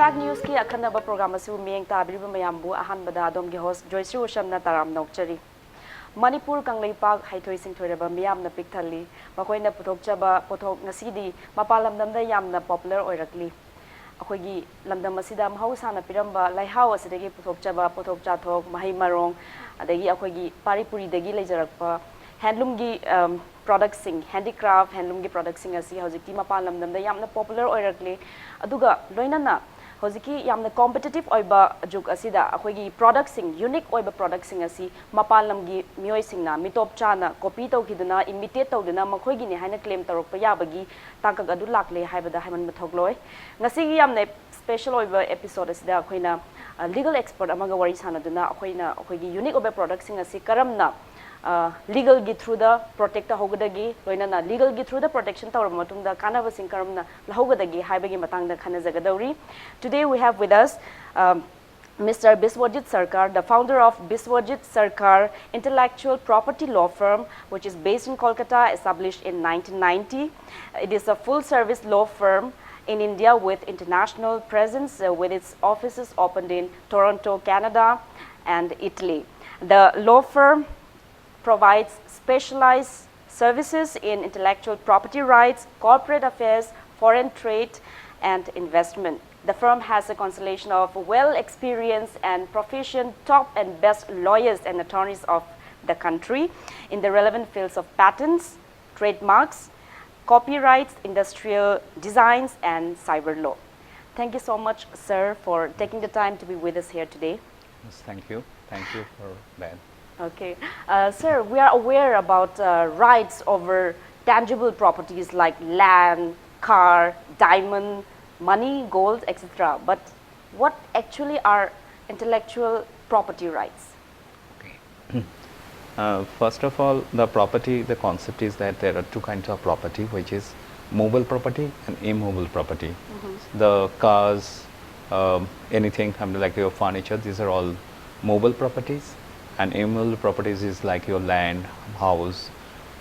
Impact News ki akhanaba program asu miyeng tabiriba mayambu ahanbada adom gi host Joyce Ushamna taram nokchari Manipur Kanglaipak Haithoi Singthoraba miyamna pikthali makoina puthokchaba pothok ngasidi mapalam namda yamna popular oirakli akoigi lamdam asida mahausana piramba laihau asidagi puthokchaba pothok chathok mahai marong adagi akoigi paripuri dagi leijarakpa handloom gi products sing handicraft handloom gi products sing asi hojiki mapalam namda yamna popular oirakli aduga loinana hojiki yamna competitive oiba juk asida akoigi products sing unique oiba products sing asi mapalam gi mioi singna mitop chana copy tawkiduna imitate tawduna makhoigi ni haina claim tarokpa yabagi tangkak adu lakle haibada haiman mathogloi ngasi gi yamna special oiba episode asida akoina legal expert amaga wari sanaduna akoina akoigi unique oiba products sing asi karamna legal gi through the protect hogadagi loinana legal gi through the protection tawra matungda kanaba sing karamna lahogadagi haibagi matangda khana jagadawri. Today we have with us Mr. Biswajit Sarkar, the founder of Biswajit Sarkar Intellectual Property Law Firm, which is based in Kolkata, established in 1990. It is a full-service law firm in India with international presence, with its offices opened in Toronto, Canada, and Italy. The law firm provides specialized services in intellectual property rights, corporate affairs, foreign trade, and investment. The firm has a constellation of well-experienced and proficient top and best lawyers and attorneys of the country in the relevant fields of patents, trademarks, copyrights, industrial designs, and cyber law. Thank you so much, sir, for taking the time to be with us here today. Yes, thank you. Thank you for that. Okay. Sir, we are aware about rights over tangible properties like land, car, diamond, money, gold, etc. But what actually are intellectual property rights? Okay. First of all, the property, the concept is that there are two kinds of property, which is movable property and immovable property. The cars, anything like your furniture, these are all movable properties, and immovable properties is like your land, house,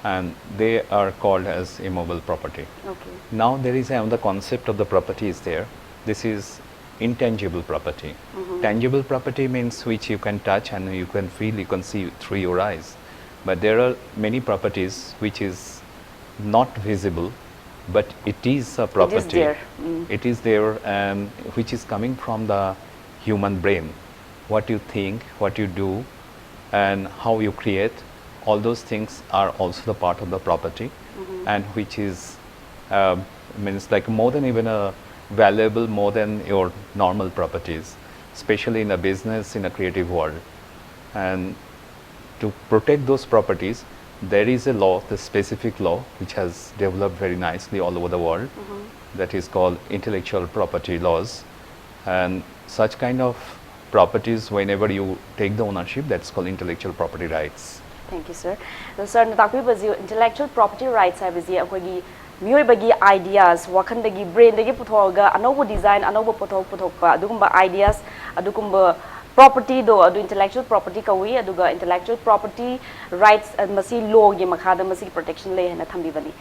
and they are called as immovable property. Okay. Now there is another concept of the property is there. This is intangible property. Tangible property means which you can touch and you can feel, you can see through your eyes. But there are many properties which is not visible, but it is a property. It is there. It is there, and which is coming from the human brain. What you think, what you do, and how you create, all those things are also the part of the property, and which is means like more than even a valuable, more than your normal properties, especially in a business, in a creative world. And to protect those properties, there is a law, the specific law, which has developed very nicely all over the world, that is called intellectual property laws. And such kind of properties, whenever you take the ownership, that's called intellectual property rights. Thank you, sir. So, sir, intellectual property rights have miyoi ideas, wakandagi brain dagi puthoga, anobo design, anobo puthokpa, adugumba ideas, adugumba property do, adu intellectual property kawi, aduga intellectual property rights and masi law gi makhada masi protection lay na thambibani.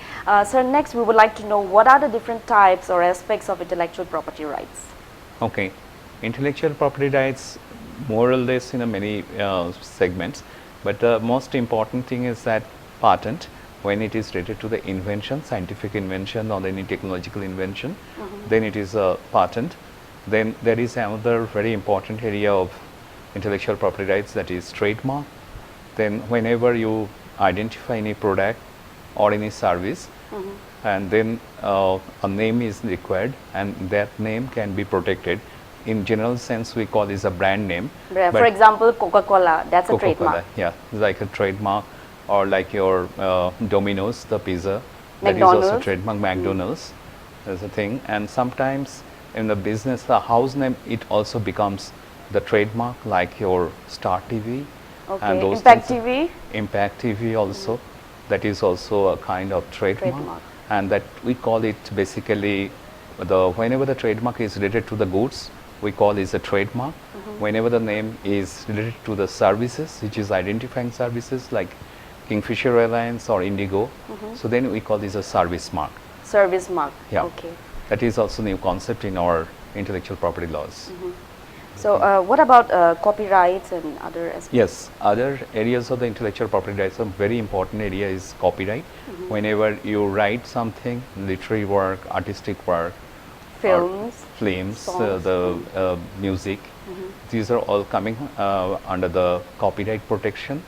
Sir, next we would like to know what are the different types or aspects of intellectual property rights. Okay, intellectual property rights more or less in a many segments, but the most important thing is that patent, when it is related to the invention, scientific invention or any technological invention, then it is a patent. Then there is another very important area of intellectual property rights, that is trademark. Then whenever you identify any product or any service, and then a name is required, and that name can be protected. In general sense, we call this a brand name. For example, Coca-Cola, that's a trademark. Yeah, like a trademark, or like your Domino's, the pizza, McDonald's. That is also trademark. McDonald's is a thing. And sometimes in the business, the house name, it also becomes the trademark, like your Star TV. Okay. And those Impact things, TV. Impact TV also, that is also a kind of trademark. And that we call it basically, whenever the trademark is related to the goods, we call it a trademark. Whenever the name is related to the services, which is identifying services like Kingfisher Airlines or Indigo, so then we call this a service mark. Service mark. Yeah. Okay. That is also new concept in our intellectual property laws. So what about copyrights and other aspects? Yes, other areas of the intellectual property rights, a very important area is copyright. Whenever you write something, literary work, artistic work, Films, films, songs. the music, these are all coming under the copyright protection.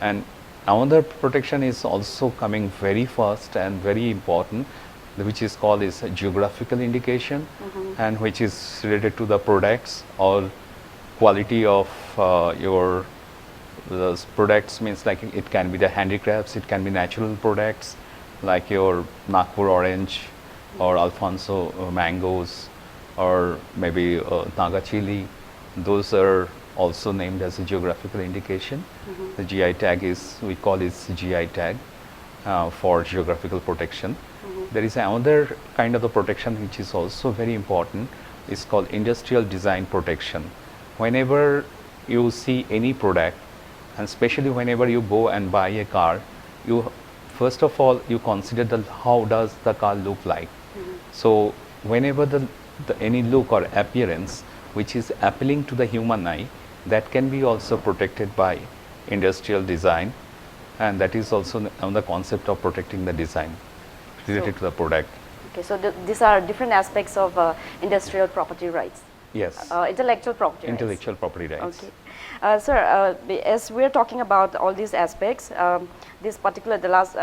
And another protection is also coming very fast and very important, which is called is geographical indication, and which is related to the products or quality of your those products. Means like it can be the handicrafts, it can be natural products like your Nagpur orange or Alfonso mangoes, or maybe Naga chili. Those are also named as a geographical indication. The GI tag is, we call it GI tag for geographical protection. There is another kind of the protection which is also very important. It's called industrial design protection. Whenever you see any product, and especially whenever you go and buy a car, you first of all you consider the how does the car look like. So whenever the any look or appearance which is appealing to the human eye, that can be also protected by industrial design, and that is also on the concept of protecting the design related to the product. Okay, so these are different aspects of industrial property rights. Yes, Intellectual property rights. intellectual property rights. Okay. Sir, as we're talking about all these aspects, this particular, the last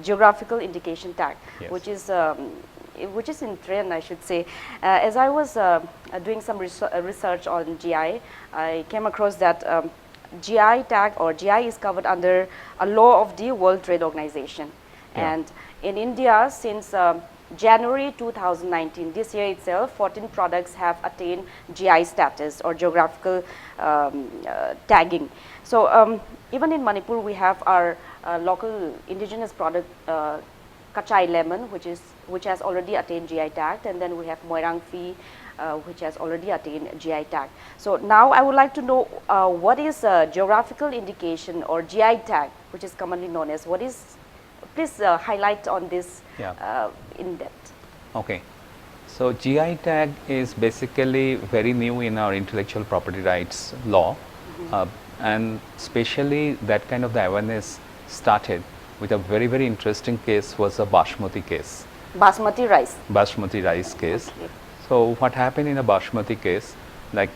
geographical indication tag, Yes. which is in trend, I should say. As I was doing some research on GI, I came across that GI tag or GI is covered under a law of the World Trade Organization. Yeah. And in India, since January 2019, this year itself, 14 products have attained GI status or geographical tagging. So even in Manipur, we have our local indigenous product, Kachai lemon, which has already attained GI tag, and then we have Moirang Phi, which has already attained GI tag. So now I would like to know what is geographical indication or GI tag, which is commonly known as. What is? Please highlight on this Yeah. in depth. Okay. So GI tag is basically very new in our intellectual property rights law, and especially that kind of the awareness started with a very, very interesting case was a Basmati case. Basmati rice. Basmati rice case. Okay. So what happened in a Basmati case, like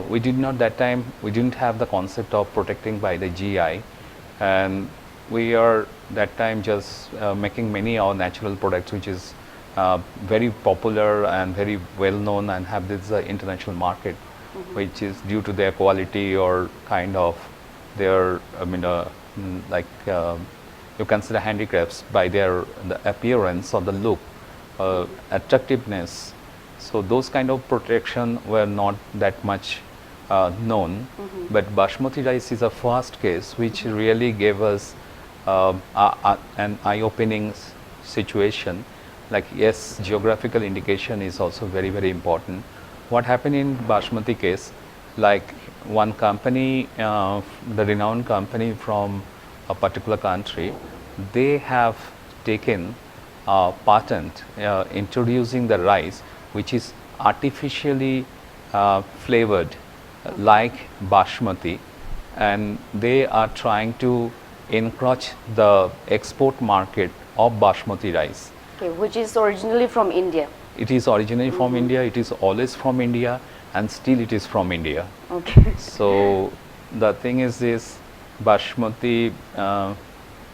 we did not that time, we didn't have the concept of protecting by the GI, and we are that time just making many our natural products which is very popular and very well known and have this international market, which is due to their quality or kind of their, I mean, like you consider handicrafts by their the appearance or the look, attractiveness. So those kind of protection were not that much known, but Basmati rice is a first case which really gave us an eye-opening situation. Like yes, geographical indication is also very, very important. What happened in Basmati case, like one company, the renowned company from a particular country, they have taken a patent introducing the rice which is artificially flavored like Basmati, and they are trying to encroach the export market of Basmati rice. Okay, which is originally from India. It is originally from India, it is always from India, and still it is from India. Okay. So the thing is this Basmati,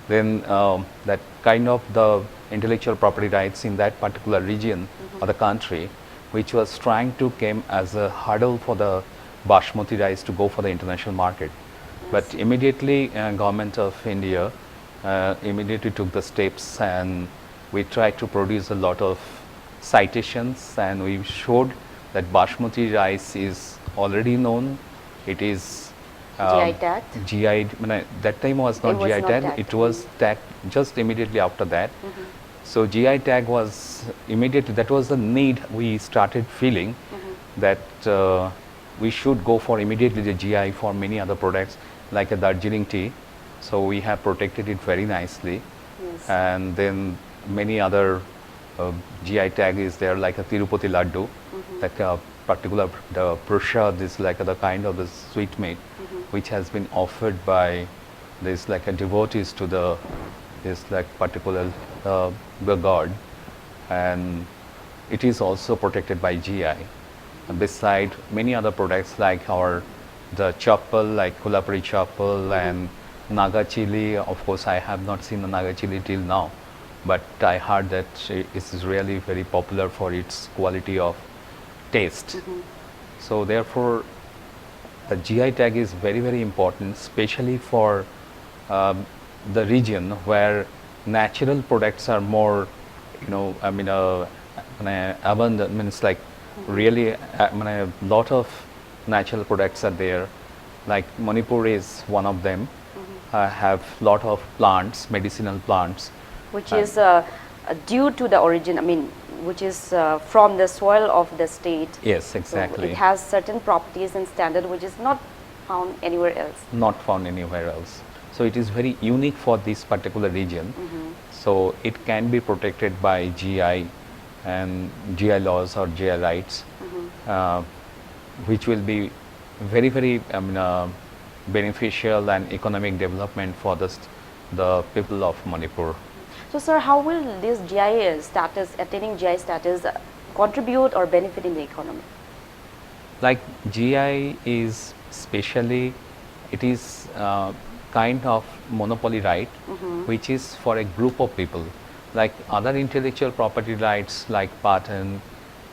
then that kind of the intellectual property rights in that particular region of the country, which was trying to came as a hurdle for the Basmati rice to go for the international market. But immediately government of India immediately took the steps, and we tried to produce a lot of citations, and we showed that Basmati rice is already known. It is GI tagged? GI, that time was not It was GI not tag, tagged. it was tagged just immediately after that. So GI tag was immediately, that was the need we started feeling that we should go for immediately the GI for many other products like a Darjeeling tea. So we have protected it very nicely. Yes. And then many other GI tag is there like a Tirupati laddu. like a particular the prasad is like the kind of the sweetmeat which has been offered by this like a devotees to the this like particular the god, and it is also protected by GI. Beside many other products like our the chappal like Kolhapuri chappal and Naga chili. Of course, I have not seen the Naga chili till now, but I heard that it is really very popular for its quality of taste. So therefore, the GI tag is very important, especially for the region where natural products are more, I mean, abundant. Means like really, a lot of natural products are there. Like Manipur is one of them. Have lot of plants, medicinal plants, which is due to the origin, I mean, which is from the soil of the state. Yes, exactly. So it has certain properties and standard which is not found anywhere else. Not found anywhere else. So it is very unique for this particular region. So it can be protected by GI and GI laws or GI rights, which will be very beneficial and economic development for the people of Manipur. So sir, how will this GI status, attaining GI status contribute or benefit in the economy? Like GI is specially, it is kind of monopoly right, which is for a group of people. Like other intellectual property rights like patent,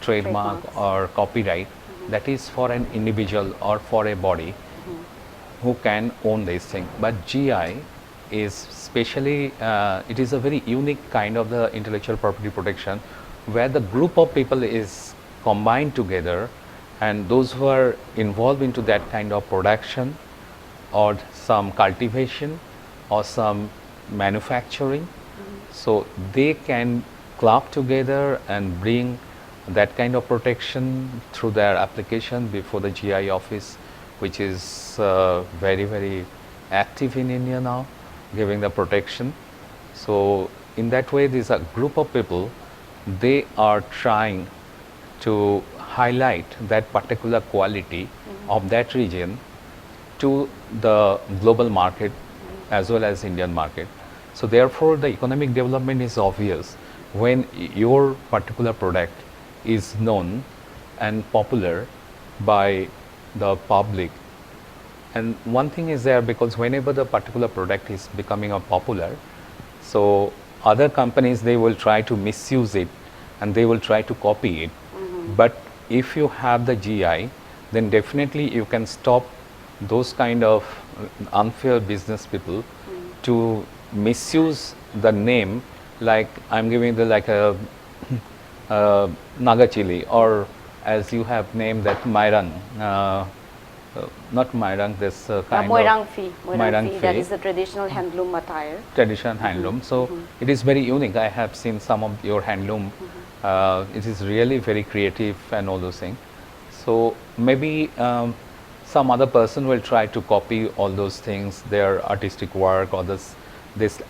trademark or copyright, that is for an individual or for a body who can own this thing. But GI is specially, it is a very unique kind of the intellectual property protection where the group of people is combined together, and those who are involved into that kind of production or some cultivation or some manufacturing, so they can club together and bring that kind of protection through their application before the GI office, which is very active in India now, giving the protection. So in that way, this a group of people, they are trying to highlight that particular quality of that region to the global market as well as Indian market. So therefore, the economic development is obvious when your particular product is known and popular by the public. And one thing is there, because whenever the particular product is becoming a popular, so other companies, they will try to misuse it and they will try to copy it. But if you have the GI, then definitely you can stop those kind of unfair business people to misuse the name. Like I'm giving the like a Naga chili, or as you have named that Mairang, not Mairang, this kind Moirang of Phi. Moirang Phi. That is the traditional handloom attire. Traditional handloom. So it is very unique. I have seen some of your handloom. It is really very creative and all those things. So maybe some other person will try to copy all those things, their artistic work or this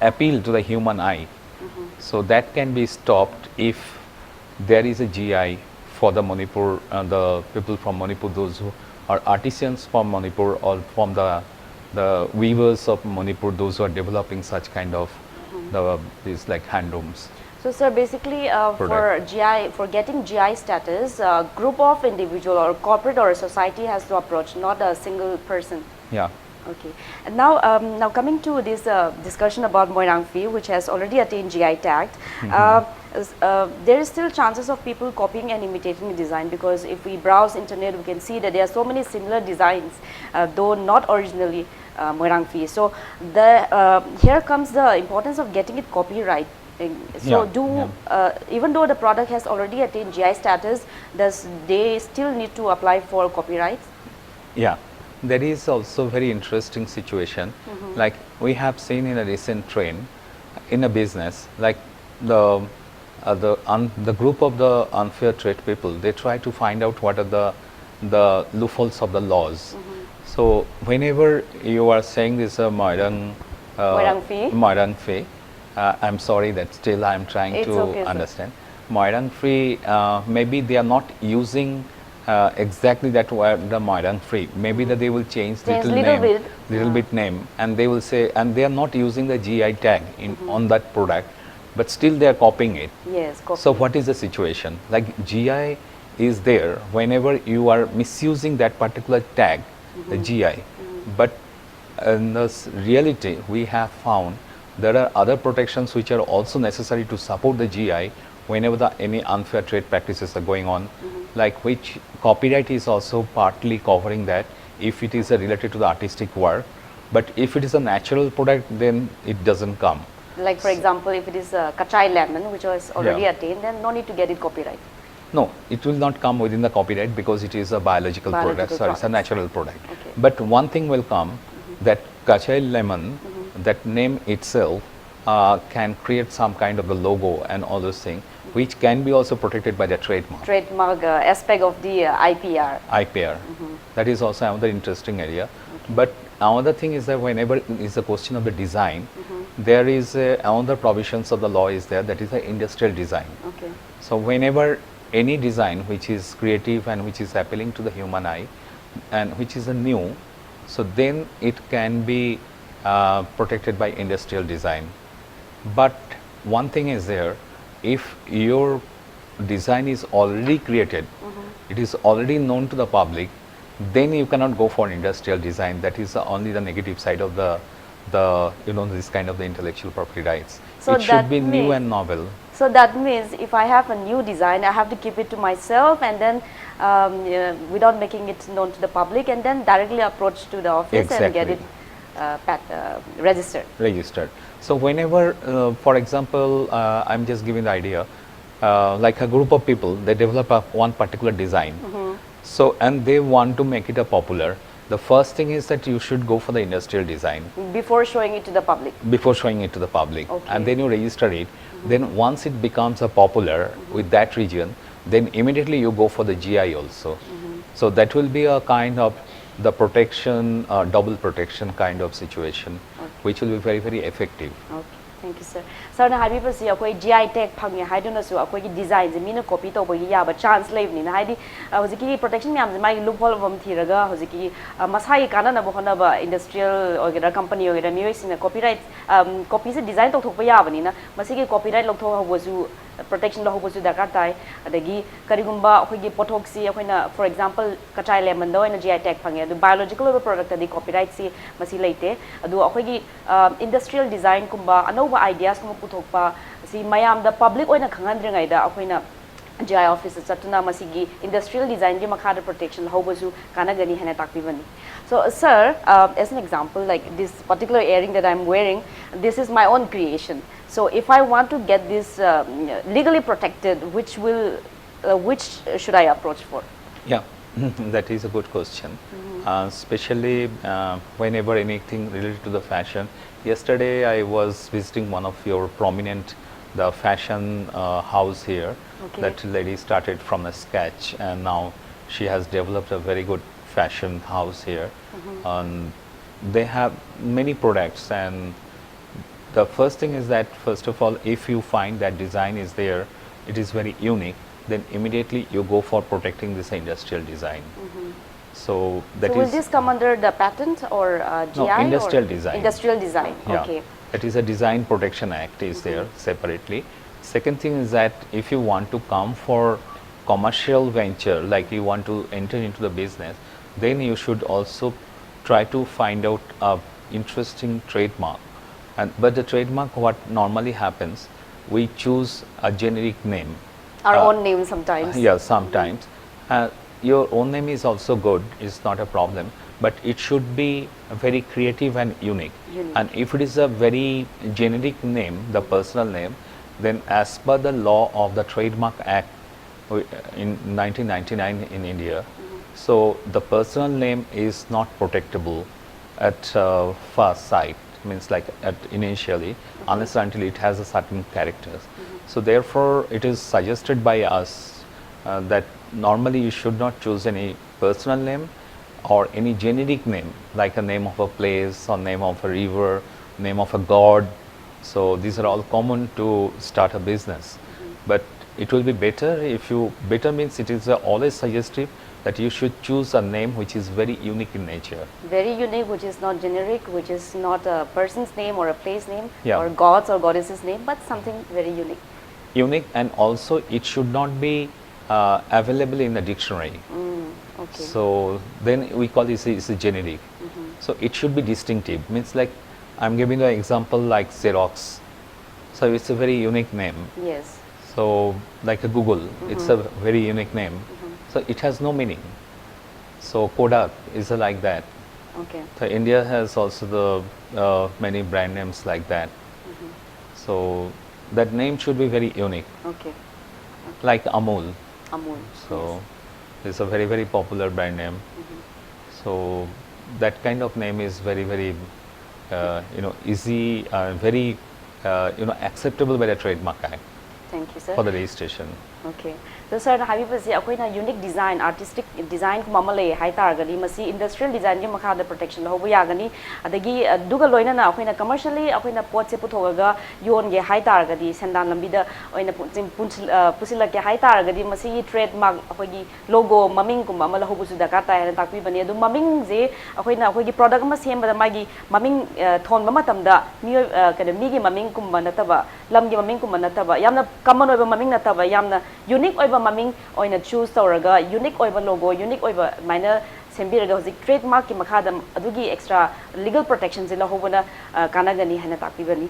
appeal to the human eye. So that can be stopped if there is a GI for the Manipur, the people from Manipur, those who are artisans from Manipur or from the weavers of Manipur, those who are developing such kind of these like handlooms. So sir, basically for GI, for getting GI status, a group of individual or corporate or a society has to approach, not a single person. Yeah. Okay. And now, now coming to this discussion about Moirang Phi, which has already attained GI tag, there is still chances of people copying and imitating the design, because if we browse internet, we can see that there are so many similar designs, though not originally Moirang Phi. So here comes the importance of getting it copyright. So even though the product has already attained GI status, does they still need to apply for copyrights? Yeah. That is also very interesting situation. Like we have seen in a recent trend in a business, like the group of the unfair trade people, they try to find out what are the loopholes of the laws. So whenever you are saying this Moirang Phi. I'm sorry that still I am trying to understand. Moirang free, maybe they are not using exactly that word, the Moirang free. Maybe that they will change little name, little bit name, and they will say, and they are not using the GI tag in on that product, but still they are copying it. Yes, copy. So what is the situation? Like GI is there whenever you are misusing that particular tag, the GI, but in this reality we have found there are other protections which are also necessary to support the GI whenever any unfair trade practices are going on, like which copyright is also partly covering that if it is related to the artistic work, but if it is a natural product then it doesn't come. Like for example, if it is Kachai lemon which was already Yeah. attained, then no need to get it copyright. No, it will not come within the copyright because it is a biological product, so it's a products. natural product. Okay. But one thing will come that Kachai lemon, that name itself can create some kind of the logo and all those things, which can be also protected by the trademark, Trademark aspect of the IPR. IPR. That is also another interesting area. But another thing is that whenever it is a question of the design, there is another provisions of the law is there, that is the industrial design. Okay. So whenever any design which is creative and which is appealing to the human eye and which is a new, so then it can be protected by industrial design. But one thing is there, if your design is already created, it is already known to the public, then you cannot go for industrial design. That is only the negative side of the this kind of the intellectual property rights. So it should that be new means- and novel. So that means if I have a new design, I have to keep it to myself and then without making it known to the public, and then directly approach to the office and get it registered. Registered. So whenever, for example, I'm just giving the idea, like a group of people, they develop one particular design. So, and they want to make it a popular. The first thing is that you should go for the industrial design Before showing it to the public. before showing it to the public. Okay. And then you register it. Then once it becomes a popular with that region, then immediately you go for the GI also. So that will be a kind of the protection, double protection kind of situation, which will be very, very effective. Okay, thank you, sir. Sir, na habi pasi akoi GI tag phangye haidu na su akoi ki design je mina copy to bogi ya ba chance leave ni na haidi hojiki protection myam je mai loophole bam thiraga hojiki masai kana na bohona ba industrial ogera company ogera mioi sina copyright copy se design to thokpa ya bani na masigi copyright lok thok hobosu protection lo hobosu darkar tai adagi karigumba akoi gi pothok si akoi na for example kachai lemon do na GI tag phangye adu biological product adi copyright si masi leite adu akoi gi industrial design kumba anova ideas kuma puthokpa si mayam da public oina khangandringai da akoina GI office chatuna masigi industrial design gi makha protection hobosu kana gani hena takpibani. So sir, as an example, like this particular earring that I'm wearing, this is my own creation. So if I want to get this legally protected, which should I approach for? Yeah, that is a good question. Especially whenever anything related to the fashion. Yesterday I was visiting one of your prominent, the fashion house here. Okay. That lady started from a sketch and now she has developed a very good fashion house here. And they have many products, and the first thing is that first of all, if you find that design is there, it is very unique, then immediately you go for protecting this industrial design. So that So will is this come under the patent or GI? No, industrial or design. Industrial design. yeah, Okay. that is a Design Protection Act is there separately. Second thing is that if you want to come for commercial venture, like you want to enter into the business, then you should also try to find out a interesting trademark. But the trademark, what normally happens, we choose a generic name. Our own name sometimes. Yeah, sometimes. Your own name is also good, it's not a problem, but it should be very creative and unique. And if it is a very generic name, the personal name, then as per the law of the Trademark Act in 1999 in India, so the personal name is not protectable at first sight, means like at initially, unless until it has a certain characters. So therefore, it is suggested by us that normally you should not choose any personal name or any generic name, like a name of a place or name of a river, name of a god. So these are all common to start a business. But it will be better if you, better means it is always suggestive that you should choose a name which is very unique in nature. Very unique, which is not generic, which is not a person's name or a place name Yeah. or god's or goddess's name, but something very unique. Unique, and also it should not be available in a dictionary. Okay. So then we call this is a generic. So it should be distinctive. Means like I'm giving an example like Xerox. So it's a very unique name. Yes. So like a Google, it's a very unique name. So it has no meaning. So Kodak is like that. Okay. So India has also the many brand names like that. So that name should be very unique. Okay. Like Amul. Amul. So it's a very, very popular brand name. So that kind of name is very, very easy, very acceptable by the trademark act Thank you, sir. for the registration. Okay. So sir, habibasi akoina unique design, artistic design kuma male hai targani masi industrial design gi makha da protection lo hobu yagani adagi duga loina na akoina commercially akoina pot se puthoga yon ge hai targadi sendan lambi da oina pusila ke hai targadi masi trademark akogi logo maming kuma mala hobu su daka ta yana takpi bani adu maming je akoina akogi product ma sem ba magi maming thon ma matam da mi academy gi maming kuma nataba lam gi maming kuma nataba yamna common oiba maming nataba yamna unique oiba maming oina choose tawraga unique oiba logo unique oiba minor sembiraga hozik trademark ki makhada adugi extra legal protections ila hobona kanagani hana takpibani.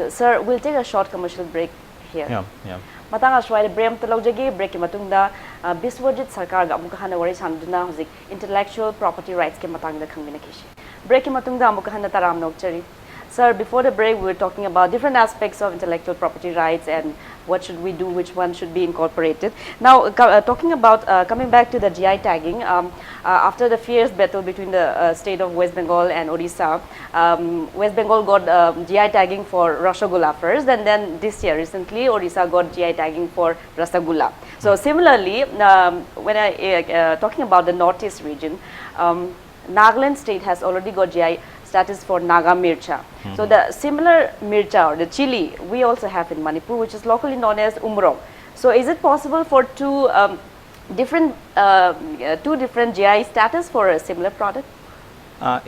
Sir, we'll take a short commercial break here. Yeah. Matang aswai break to laujagi break ki matungda Biswajit Sarkar ga amuka hana wari sanduna hozik intellectual property rights ke matang da khangina kishi. Break ki matungda amuka hana taram nokchari. Sir, before the break, we were talking about different aspects of intellectual property rights and what should we do, which one should be incorporated. Now, talking about coming back to the GI tagging, after the fierce battle between the state of West Bengal and Odisha, West Bengal got GI tagging for Rasgulla first, and then this year, recently, Odisha got GI tagging for Rasagulla. So, similarly, when I talking about the Northeast region, Nagaland state has already got GI status for Naga Mircha. So the similar mircha or the chili we also have in Manipur, which is locally known as umrong. So is it possible for two different GI status for a similar product?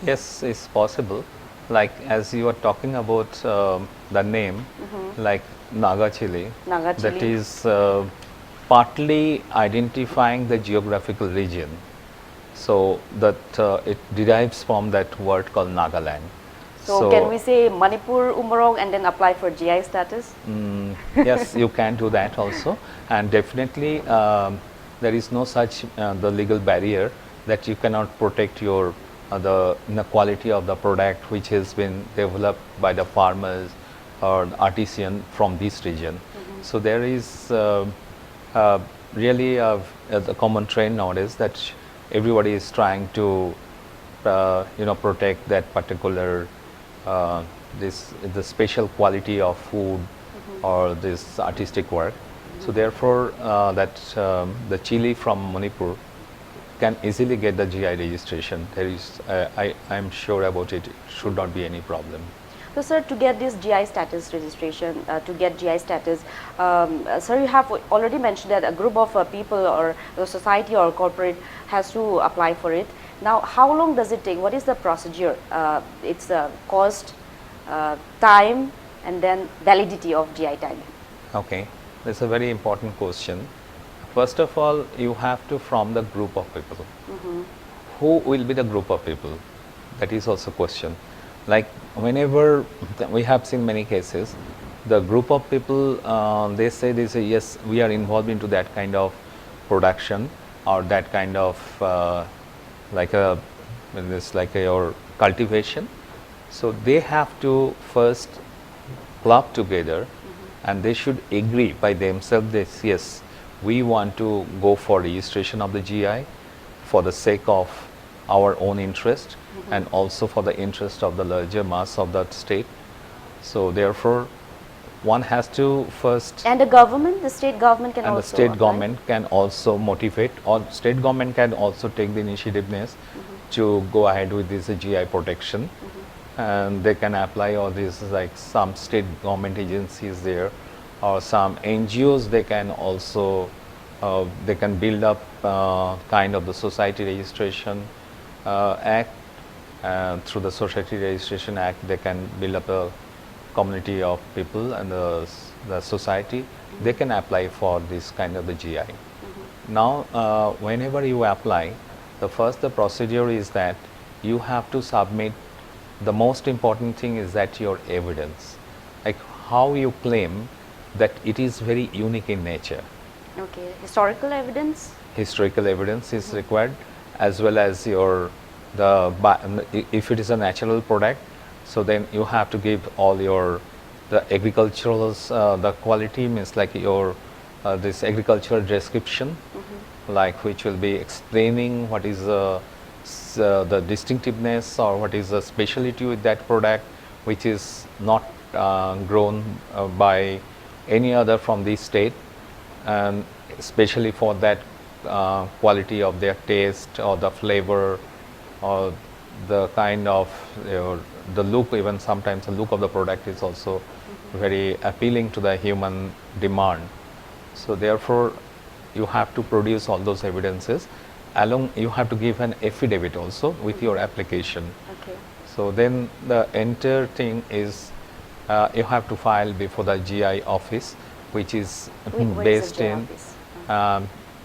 Yes, it's possible. Like as you are talking about the name, like Naga chili, Naga chili. that is partly identifying the geographical region. So that it derives from that word called Nagaland. So can we say Manipur umrong and then apply for GI status? Yes, you can do that also, and definitely there is no such the legal barrier that you cannot protect your the quality of the product which has been developed by the farmers or the artisan from this region. So there is really a common trend nowadays that everybody is trying to protect that particular the special quality of food or this artistic work. So therefore the chili from Manipur can easily get the GI registration. There is I am sure about it, should not be any problem. So sir, to get this GI status registration, to get GI status, sir, you have already mentioned that a group of people or the society or corporate has to apply for it. Now, how long does it take? What is the procedure? It's cost, time, and then validity of GI tagging. Okay, that's a very important question. First of all, you have to form the group of people. Who will be the group of people? That is also a question. Like whenever we have seen many cases, the group of people they say yes, we are involved into that kind of production or that kind of your cultivation. So they have to first club together and they should agree by themselves that yes, we want to go for registration of the GI for the sake of our own interest and also for the interest of the larger mass of that state. So therefore, one has to first, and the government, the state government can and also the state apply? government can also motivate, or state government can also take the initiativeness to go ahead with this GI protection, and they can apply all these, like some state government agencies there or some NGOs, they can also they can build up kind of the society registration act. Through the Society Registration Act, they can build up a community of people and the society. They can apply for this kind of the GI. Now, whenever you apply, the procedure is that you have to submit. The most important thing is that your evidence, like how you claim that it is very unique in nature. Okay, historical evidence? Historical evidence is required, as well as your if it is a natural product, so then you have to give all your the agricultural the quality means like your this agricultural description, like which will be explaining what is the distinctiveness or what is the specialty with that product, which is not grown by any other from the state, and especially for that quality of their taste or the flavor or the kind of the look. Even sometimes the look of the product is also very appealing to the human demand. So therefore you have to produce all those evidences. Along you have to give an affidavit also with your application. Okay. So then the entire thing is you have to file before the GI office, which is Where is based the GI in office?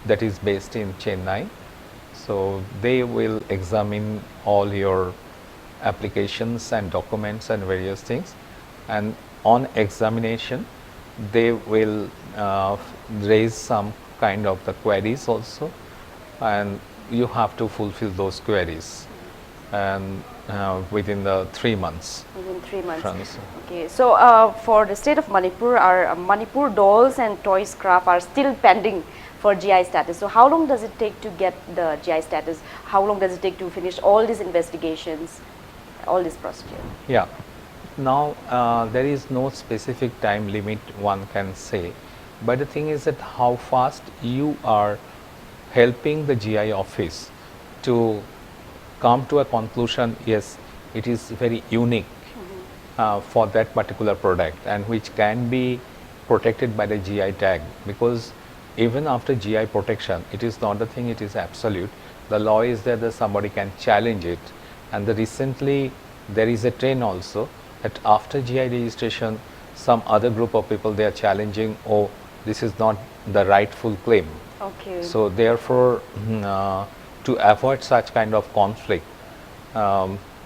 that is based in Chennai. So they will examine all your applications and documents and various things, and on examination they will raise some kind of the queries also, and you have to fulfill those queries, and within the 3 months. Within 3 months. France. Okay, so for the state of Manipur, our Manipur dolls and toys craft are still pending for GI status. So how long does it take to get the GI status? How long does it take to finish all these investigations, all this procedure? Yeah. Now there is no specific time limit one can say, but the thing is that how fast you are helping the GI office to come to a conclusion, yes, it is very unique for that particular product, and which can be protected by the GI tag, because even after GI protection, it is not the thing, it is absolute. The law is there that somebody can challenge it, and recently there is a trend also that after GI registration, some other group of people, they are challenging, oh, this is not the rightful claim. Okay. So therefore, to avoid such kind of conflict,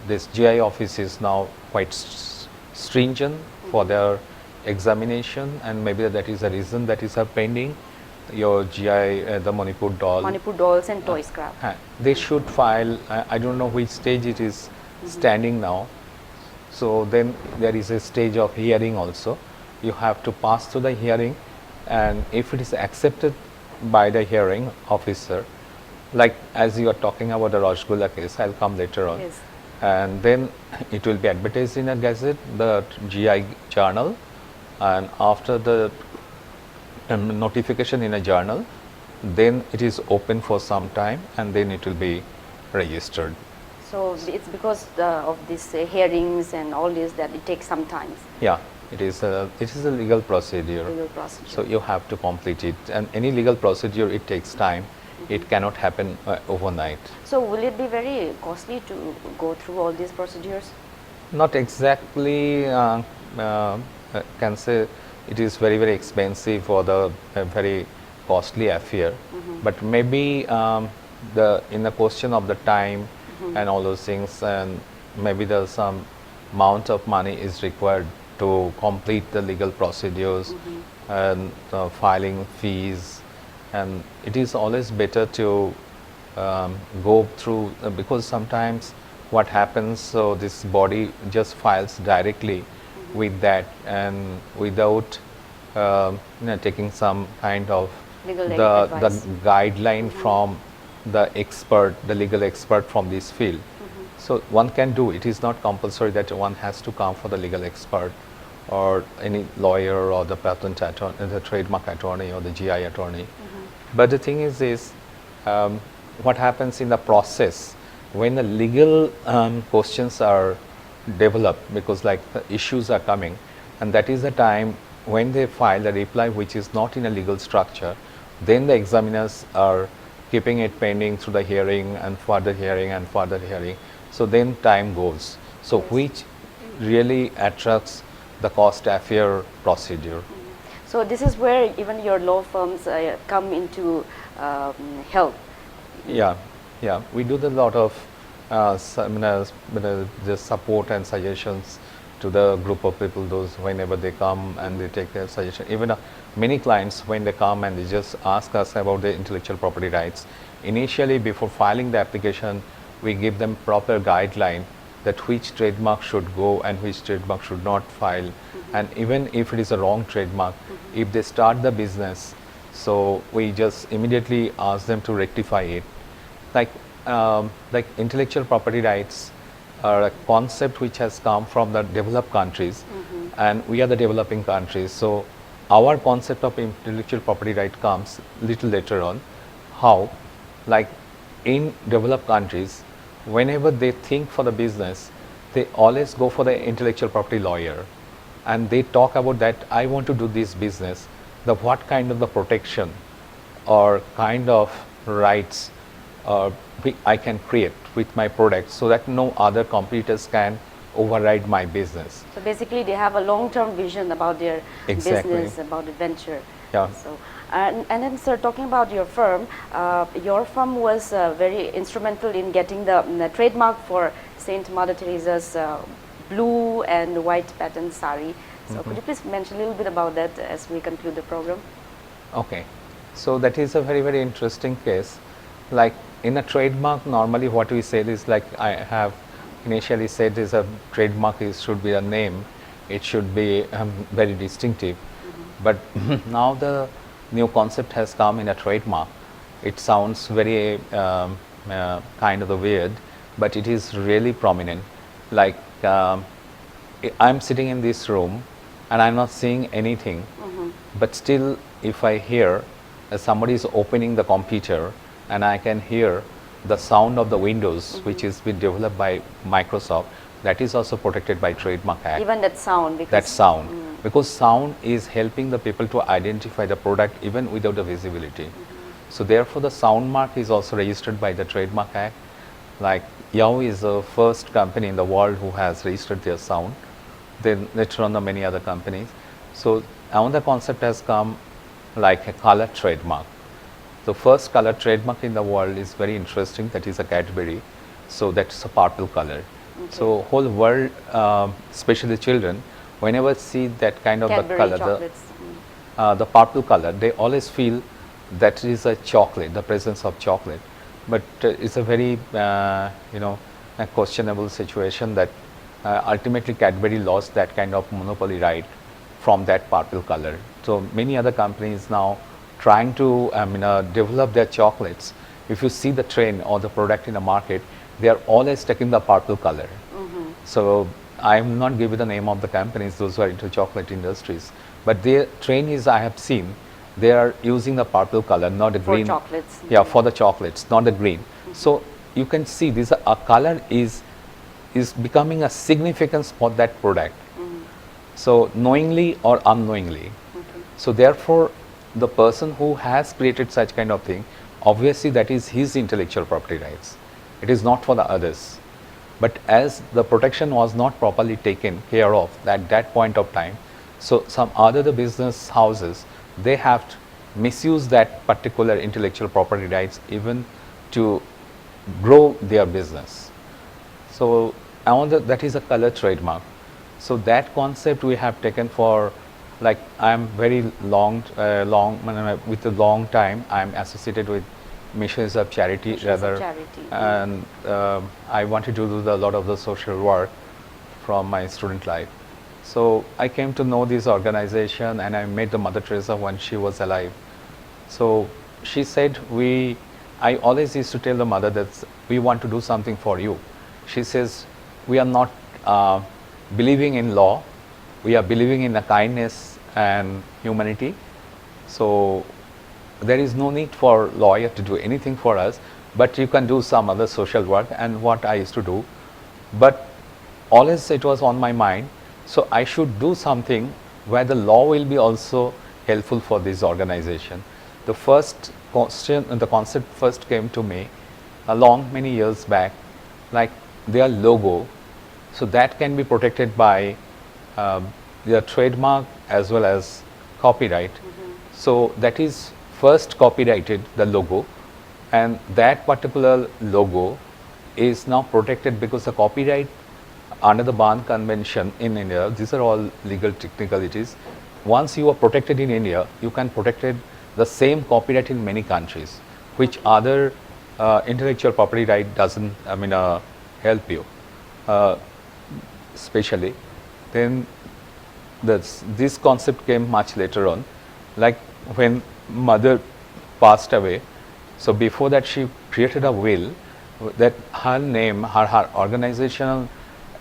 this GI office is now quite stringent for their examination, and maybe that is the reason that is pending. Your GI, the Manipur doll. Manipur dolls and toys craft. They should file. I don't know which stage it is standing now. So then there is a stage of hearing also. You have to pass through the hearing, and if it is accepted by the hearing officer, like as you are talking about the Rajgulla case, I'll come later on. Yes. And then it will be advertised in a gazette, the GI journal, and after the notification in a journal, then it is open for some time, and then it will be registered. So it's because of these hearings and all this that it takes some time. Yeah, it is a legal procedure. Legal procedure. So you have to complete it, and any legal procedure, it takes time. It cannot happen overnight. So will it be very costly to go through all these procedures? Not exactly. Can say it is very, very expensive or the very costly affair, but maybe in the question of the time and all those things, and maybe there's some amount of money is required to complete the legal procedures and filing fees, and it is always better to go through because sometimes what happens, so this body just files directly with that, and without taking some kind of Legal the advice. guideline from the expert, the legal expert from this field. So one can do, it is not compulsory that one has to come for the legal expert or any lawyer or the patent attorney, the trademark attorney or the GI attorney. But the thing is what happens in the process when the legal questions are developed, because like the issues are coming, and that is the time when they file a reply which is not in a legal structure, then the examiners are keeping it pending through the hearing and further hearing and further hearing. So then time goes. So Yes. which really attracts the cost affair procedure. So this is where even your law firms come into help. Yeah, yeah. We do a lot of seminars, just support and suggestions to the group of people. Those whenever they come and they take their suggestion. Even many clients when they come and they just ask us about their intellectual property rights. Initially, before filing the application, we give them proper guideline that which trademark should go and which trademark should not file. And even if it is a wrong trademark, if they start the business, so we just immediately ask them to rectify it. Like intellectual property rights are a concept which has come from the developed countries, and we are the developing countries. So our concept of intellectual property right comes little later on. How? Like in developed countries, whenever they think for the business, they always go for the intellectual property lawyer, and they talk about that I want to do this business, the what kind of the protection or kind of rights I can create with my product so that no other competitors can override my business. So basically, they have a long-term vision about their Exactly. business, about the venture. Yeah. So, and then, sir, talking about your firm was very instrumental in getting the trademark for Saint Mother Teresa's blue and white pattern sari. So, could you please mention a little bit about that as we conclude the program? Okay, so that is a very, very interesting case. Like in a trademark, normally what we say is, like I have initially said, is a trademark should be a name, it should be very distinctive. But now the new concept has come in a trademark. It sounds very kind of weird, but it is really prominent. Like I'm sitting in this room and I'm not seeing anything, but still if I hear somebody is opening the computer and I can hear the sound of the windows, which is been developed by Microsoft, that is also protected by Trademark Act. Even that sound, because That sound, because sound is helping the people to identify the product even without the visibility. So therefore the sound mark is also registered by the Trademark Act. Like Yahoo is the first company in the world who has registered their sound. Then later on the many other companies. So another concept has come like a color trademark. The first color trademark in the world is very interesting, that is a Cadbury. So that's a purple color. So whole world, especially children, whenever see that kind of Cadbury the color, chocolates. the purple color, they always feel that is a chocolate, the presence of chocolate. But it's a very, a questionable situation that ultimately Cadbury lost that kind of monopoly right from that purple color. So many other companies now trying to develop their chocolates. If you see the trend or the product in the market, they are always taking the purple color. So I am not giving the name of the companies, those who are into chocolate industries, but their trend is, I have seen, they are using the purple color, not the For green. chocolates. Yeah, for the chocolates, not the green. So you can see this a color is becoming a significance for that product. So knowingly or unknowingly. So therefore, the person who has created such kind of thing, obviously that is his intellectual property rights. It is not for the others. But as the protection was not properly taken care of at that point of time, so some other business houses, they have to misuse that particular intellectual property rights even to grow their business. So that is a color trademark. So that concept we have taken for, like I am very with a long time I am associated with missions of charity, Missions of Charity. and I wanted to do a lot of the social work from my student life. So I came to know this organization and I met the Mother Teresa when she was alive. So she said, I always used to tell the mother that we want to do something for you. She says, we are not believing in law, we are believing in the kindness and humanity. So there is no need for lawyer to do anything for us, but you can do some other social work, and what I used to do. But always it was on my mind, so I should do something where the law will be also helpful for this organization. The first question, the concept first came to me along many years back, like their logo, so that can be protected by their trademark as well as copyright. So that is first copyrighted, the logo, and that particular logo is now protected because the copyright under the Berne Convention in India, these are all legal technicalities. Once you are protected in India, you can protect it, the same copyright in many countries, which other intellectual property right doesn't, help you, especially. Then this concept came much later on, like when mother passed away. So before that, she created a will that her name, her organizational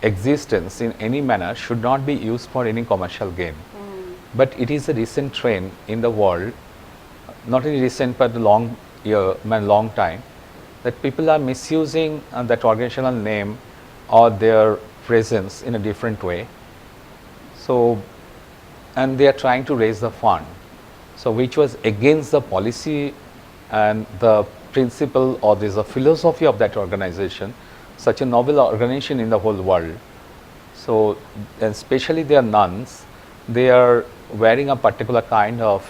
existence in any manner should not be used for any commercial gain. But it is a recent trend in the world, not only recent but long time, that people are misusing that organizational name or their presence in a different way. So, and they are trying to raise the fund, so which was against the policy and the principle or there's a philosophy of that organization, such a noble organization in the whole world. So, especially their nuns, they are wearing a particular kind of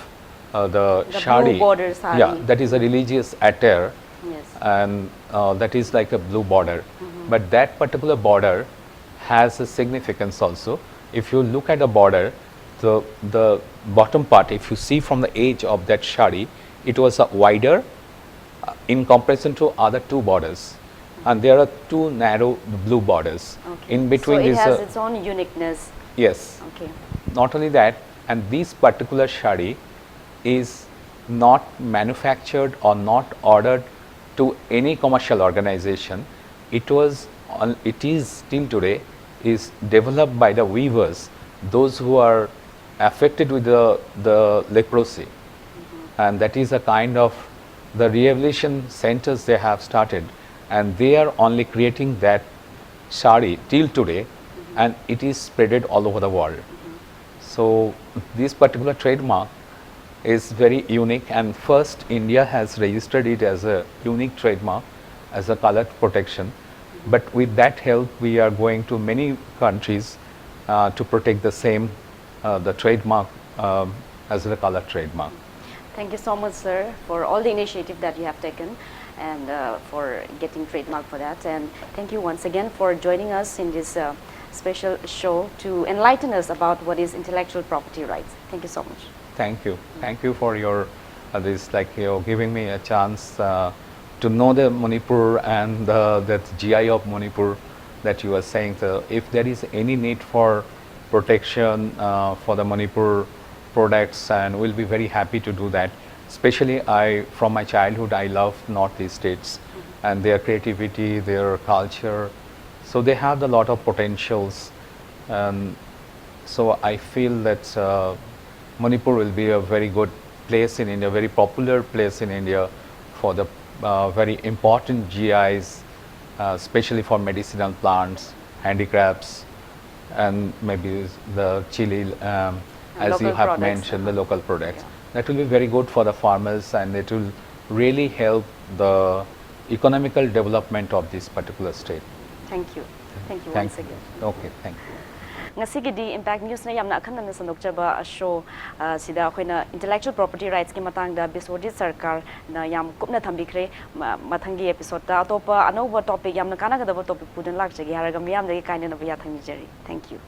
the shari. Blue border sari. Yeah, that is a religious attire. Yes. And that is like a blue border. But that particular border has a significance also. If you look at the border, the bottom part, if you see from the edge of that shari, it was wider in comparison to other two borders. And there are two narrow blue borders. Okay. In between so it is has its own uniqueness. yes. Okay. Not only that, and this particular shari is not manufactured or not ordered to any commercial organization. It is still today is developed by the weavers, those who are affected with the leprosy. And that is a kind of the rehabilitation centers they have started, and they are only creating that sari till today, and it is spreaded all over the world. So this particular trademark is very unique, and first India has registered it as a unique trademark as a color protection. But with that help, we are going to many countries to protect the same the trademark as a color trademark. Thank you so much, sir, for all the initiative that you have taken and for getting trademark for that. And thank you once again for joining us in this special show to enlighten us about what is intellectual property rights. Thank you so much. Thank you. Thank you for your giving me a chance to know the Manipur and that GI of Manipur that you are saying. So if there is any need for protection for the Manipur products, and we'll be very happy to do that. Especially from my childhood, I love Northeast states and their creativity, their culture. So they have a lot of potentials. So I feel that Manipur will be a very good place in India, very popular place in India for the very important GIs, especially for medicinal plants, handicrafts, and maybe the chili, as you have mentioned, the local products. That will be very good for the farmers, and it will really help the economical development of this particular state. Thank you. Thank you once again. Okay, thank you. Ngasigidi Impact News na yamna akhan na sanokjaba show sida akoina intellectual property rights ki matangda Biswajit Sarkar na yam kupna thambikre mathangi episode ta atopa anova topic yamna kana gadaba topic pudan lakjagi haraga miyam dagi kaina na biya thangjari. Thank you.